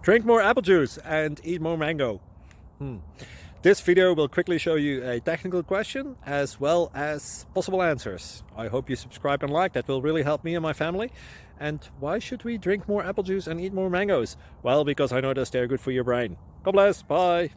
Drink more apple juice and eat more mango. This video will quickly show you a technical question as well as possible answers. I hope you subscribe and like, that will really help me and my family. And why should we drink more apple juice and eat more mangoes? Well, because I noticed they're good for your brain. God bless, bye!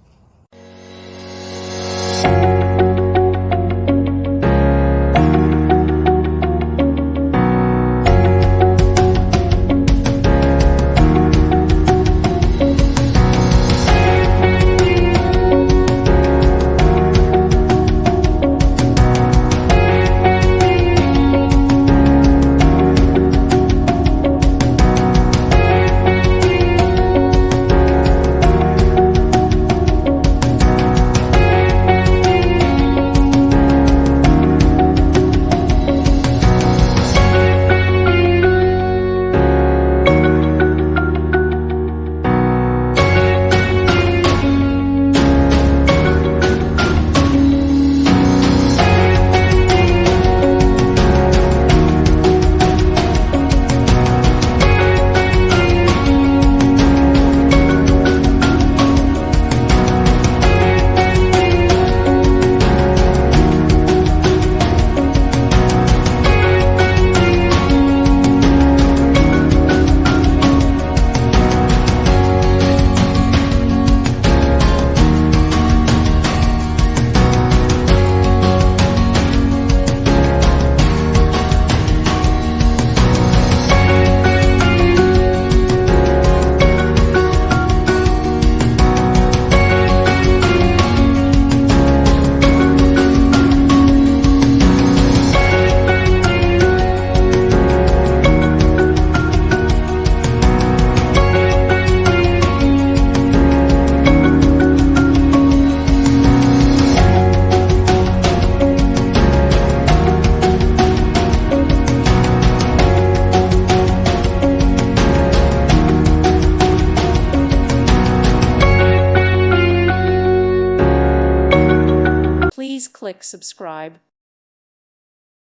Please click subscribe.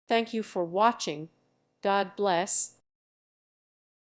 Thank you for watching. God bless.